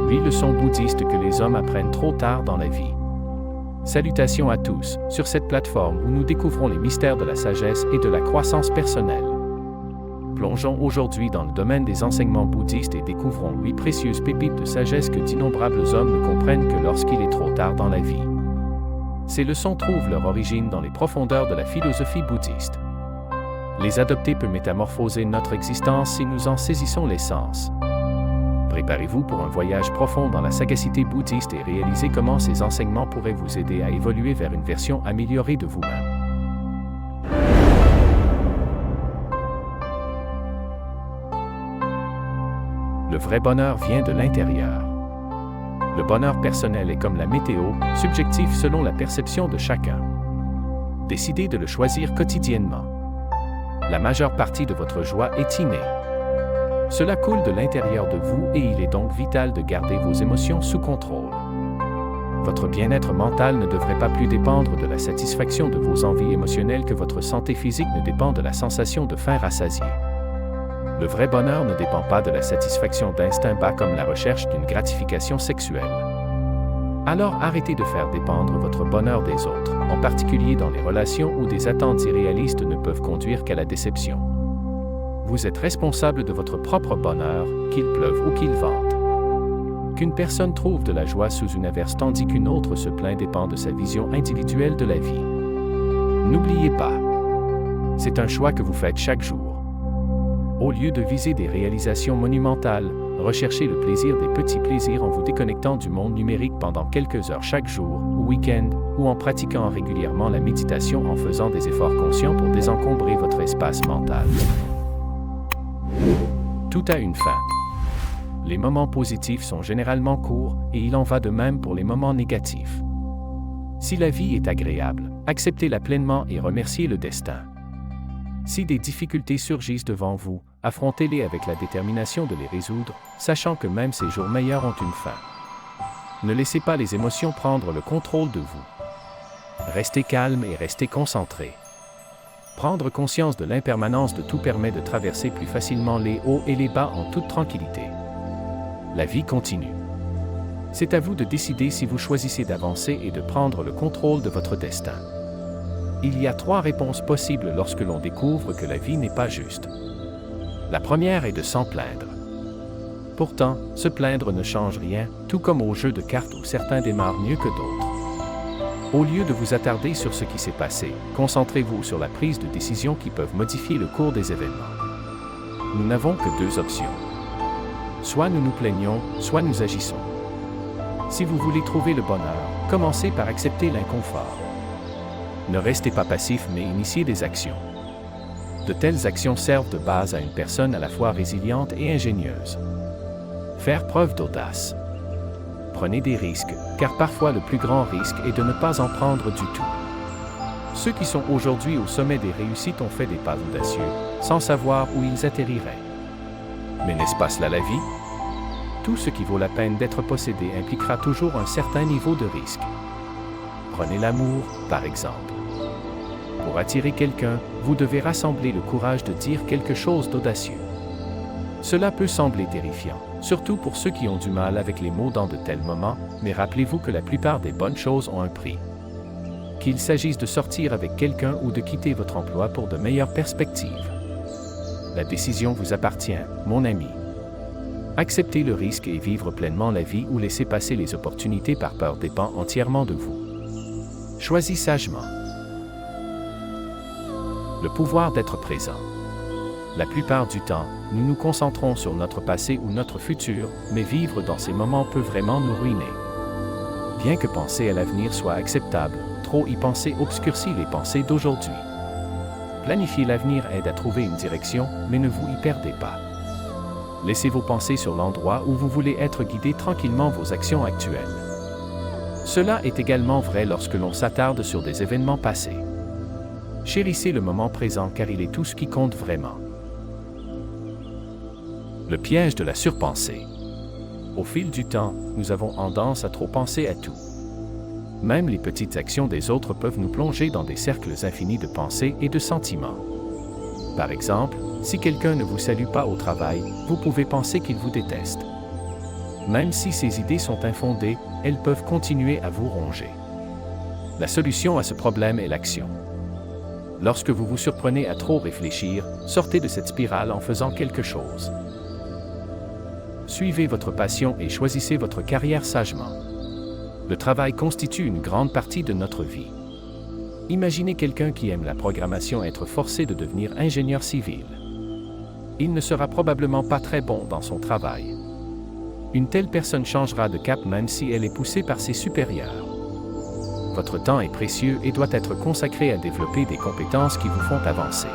8 leçons bouddhistes que les hommes apprennent trop tard dans la vie. Salutations à tous, sur cette plateforme où nous découvrons les mystères de la sagesse et de la croissance personnelle. Plongeons aujourd'hui dans le domaine des enseignements bouddhistes et découvrons 8 précieuses pépites de sagesse que d'innombrables hommes ne comprennent que lorsqu'il est trop tard dans la vie. Ces leçons trouvent leur origine dans les profondeurs de la philosophie bouddhiste. Les adopter peut métamorphoser notre existence si nous en saisissons l'essence. Préparez-vous pour un voyage profond dans la sagacité bouddhiste et réalisez comment ces enseignements pourraient vous aider à évoluer vers une version améliorée de vous-même. Le vrai bonheur vient de l'intérieur. Le bonheur personnel est comme la météo, subjectif selon la perception de chacun. Décidez de le choisir quotidiennement. La majeure partie de votre joie est innée. Cela coule de l'intérieur de vous et il est donc vital de garder vos émotions sous contrôle. Votre bien-être mental ne devrait pas plus dépendre de la satisfaction de vos envies émotionnelles que votre santé physique ne dépend de la sensation de faim rassasiée. Le vrai bonheur ne dépend pas de la satisfaction d'instincts bas comme la recherche d'une gratification sexuelle. Alors arrêtez de faire dépendre votre bonheur des autres, en particulier dans les relations où des attentes irréalistes ne peuvent conduire qu'à la déception. Vous êtes responsable de votre propre bonheur, qu'il pleuve ou qu'il vente. Qu'une personne trouve de la joie sous une averse tandis qu'une autre se plaint dépend de sa vision individuelle de la vie. N'oubliez pas, c'est un choix que vous faites chaque jour. Au lieu de viser des réalisations monumentales, recherchez le plaisir des petits plaisirs en vous déconnectant du monde numérique pendant quelques heures chaque jour, ou week-end, ou en pratiquant régulièrement la méditation en faisant des efforts conscients pour désencombrer votre espace mental. Tout a une fin. Les moments positifs sont généralement courts et il en va de même pour les moments négatifs. Si la vie est agréable, acceptez-la pleinement et remerciez le destin. Si des difficultés surgissent devant vous, affrontez-les avec la détermination de les résoudre, sachant que même ces jours meilleurs ont une fin. Ne laissez pas les émotions prendre le contrôle de vous. Restez calme et restez concentré. Prendre conscience de l'impermanence de tout permet de traverser plus facilement les hauts et les bas en toute tranquillité. La vie continue. C'est à vous de décider si vous choisissez d'avancer et de prendre le contrôle de votre destin. Il y a 3 réponses possibles lorsque l'on découvre que la vie n'est pas juste. La première est de s'en plaindre. Pourtant, se plaindre ne change rien, tout comme au jeu de cartes où certains démarrent mieux que d'autres. Au lieu de vous attarder sur ce qui s'est passé, concentrez-vous sur la prise de décisions qui peuvent modifier le cours des événements. Nous n'avons que 2 options. Soit nous nous plaignons, soit nous agissons. Si vous voulez trouver le bonheur, commencez par accepter l'inconfort. Ne restez pas passif mais initiez des actions. De telles actions servent de base à une personne à la fois résiliente et ingénieuse. Faire preuve d'audace. Prenez des risques, car parfois le plus grand risque est de ne pas en prendre du tout. Ceux qui sont aujourd'hui au sommet des réussites ont fait des pas audacieux, sans savoir où ils atterriraient. Mais n'est-ce pas cela la vie? Tout ce qui vaut la peine d'être possédé impliquera toujours un certain niveau de risque. Prenez l'amour, par exemple. Pour attirer quelqu'un, vous devez rassembler le courage de dire quelque chose d'audacieux. Cela peut sembler terrifiant, surtout pour ceux qui ont du mal avec les mots dans de tels moments, mais rappelez-vous que la plupart des bonnes choses ont un prix. Qu'il s'agisse de sortir avec quelqu'un ou de quitter votre emploi pour de meilleures perspectives. La décision vous appartient, mon ami. Accepter le risque et vivre pleinement la vie ou laisser passer les opportunités par peur dépend entièrement de vous. Choisis sagement. Le pouvoir d'être présent. La plupart du temps, nous nous concentrons sur notre passé ou notre futur, mais vivre dans ces moments peut vraiment nous ruiner. Bien que penser à l'avenir soit acceptable, trop y penser obscurcit les pensées d'aujourd'hui. Planifier l'avenir aide à trouver une direction, mais ne vous y perdez pas. Laissez vos pensées sur l'endroit où vous voulez être guidé tranquillement vos actions actuelles. Cela est également vrai lorsque l'on s'attarde sur des événements passés. Chérissez le moment présent car il est tout ce qui compte vraiment. Le piège de la surpensée. Au fil du temps, nous avons tendance à trop penser à tout. Même les petites actions des autres peuvent nous plonger dans des cercles infinis de pensées et de sentiments. Par exemple, si quelqu'un ne vous salue pas au travail, vous pouvez penser qu'il vous déteste. même si ces idées sont infondées, elles peuvent continuer à vous ronger. La solution à ce problème est l'action. Lorsque vous vous surprenez à trop réfléchir, sortez de cette spirale en faisant quelque chose. Suivez votre passion et choisissez votre carrière sagement. Le travail constitue une grande partie de notre vie. Imaginez quelqu'un qui aime la programmation être forcé de devenir ingénieur civil. Il ne sera probablement pas très bon dans son travail. Une telle personne changera de cap même si elle est poussée par ses supérieurs. Votre temps est précieux et doit être consacré à développer des compétences qui vous font avancer.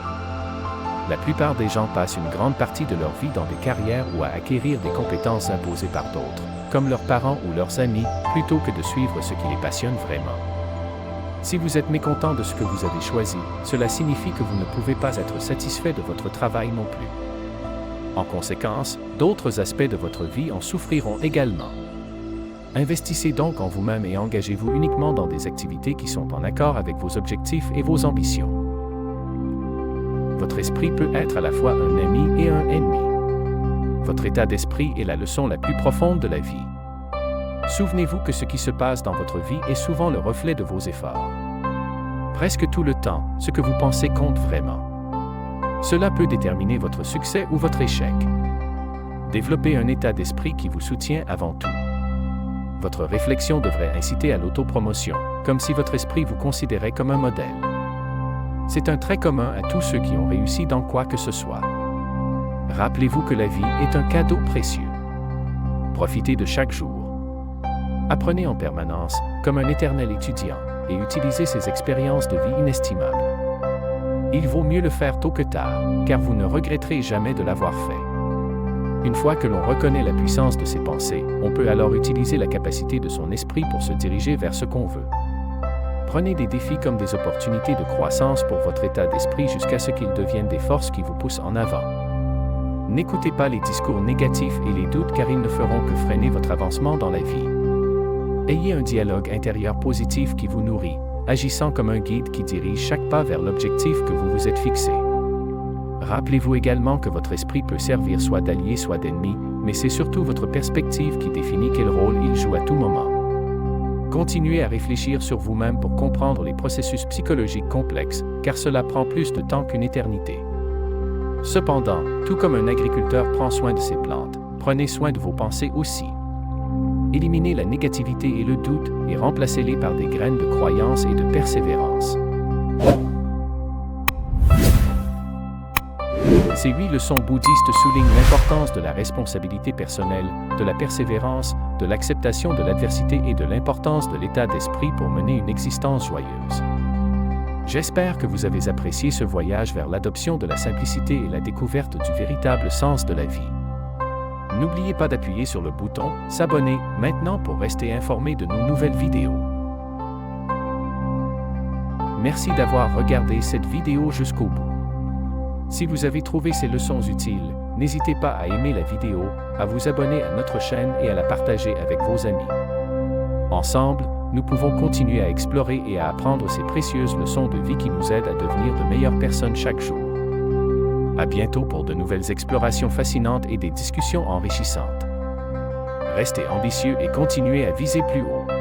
La plupart des gens passent une grande partie de leur vie dans des carrières ou à acquérir des compétences imposées par d'autres, comme leurs parents ou leurs amis, plutôt que de suivre ce qui les passionne vraiment. Si vous êtes mécontent de ce que vous avez choisi, cela signifie que vous ne pouvez pas être satisfait de votre travail non plus. En conséquence, d'autres aspects de votre vie en souffriront également. Investissez donc en vous-même et engagez-vous uniquement dans des activités qui sont en accord avec vos objectifs et vos ambitions. Votre esprit peut être à la fois un ami et un ennemi. Votre état d'esprit est la leçon la plus profonde de la vie. Souvenez-vous que ce qui se passe dans votre vie est souvent le reflet de vos efforts. Presque tout le temps, ce que vous pensez compte vraiment. Cela peut déterminer votre succès ou votre échec. Développez un état d'esprit qui vous soutient avant tout. Votre réflexion devrait inciter à l'autopromotion, comme si votre esprit vous considérait comme un modèle. C'est un trait commun à tous ceux qui ont réussi dans quoi que ce soit. Rappelez-vous que la vie est un cadeau précieux. Profitez de chaque jour. Apprenez en permanence, comme un éternel étudiant, et utilisez ces expériences de vie inestimables. Il vaut mieux le faire tôt que tard, car vous ne regretterez jamais de l'avoir fait. Une fois que l'on reconnaît la puissance de ses pensées, on peut alors utiliser la capacité de son esprit pour se diriger vers ce qu'on veut. Prenez des défis comme des opportunités de croissance pour votre état d'esprit jusqu'à ce qu'ils deviennent des forces qui vous poussent en avant. N'écoutez pas les discours négatifs et les doutes car ils ne feront que freiner votre avancement dans la vie. Ayez un dialogue intérieur positif qui vous nourrit, agissant comme un guide qui dirige chaque pas vers l'objectif que vous vous êtes fixé. Rappelez-vous également que votre esprit peut servir soit d'allié soit d'ennemi, mais c'est surtout votre perspective qui définit quel rôle il joue à tout moment. Continuez à réfléchir sur vous-même pour comprendre les processus psychologiques complexes, car cela prend plus de temps qu'une éternité. Cependant, tout comme un agriculteur prend soin de ses plantes, prenez soin de vos pensées aussi. Éliminez la négativité et le doute et remplacez-les par des graines de croyance et de persévérance. Ces 8 leçons bouddhistes soulignent l'importance de la responsabilité personnelle, de la persévérance, de l'acceptation de l'adversité et de l'importance de l'état d'esprit pour mener une existence joyeuse. J'espère que vous avez apprécié ce voyage vers l'adoption de la simplicité et la découverte du véritable sens de la vie. N'oubliez pas d'appuyer sur le bouton « S'abonner » maintenant pour rester informé de nos nouvelles vidéos. Merci d'avoir regardé cette vidéo jusqu'au bout. Si vous avez trouvé ces leçons utiles, n'hésitez pas à aimer la vidéo, à vous abonner à notre chaîne et à la partager avec vos amis. Ensemble, nous pouvons continuer à explorer et à apprendre ces précieuses leçons de vie qui nous aident à devenir de meilleures personnes chaque jour. À bientôt pour de nouvelles explorations fascinantes et des discussions enrichissantes. Restez ambitieux et continuez à viser plus haut.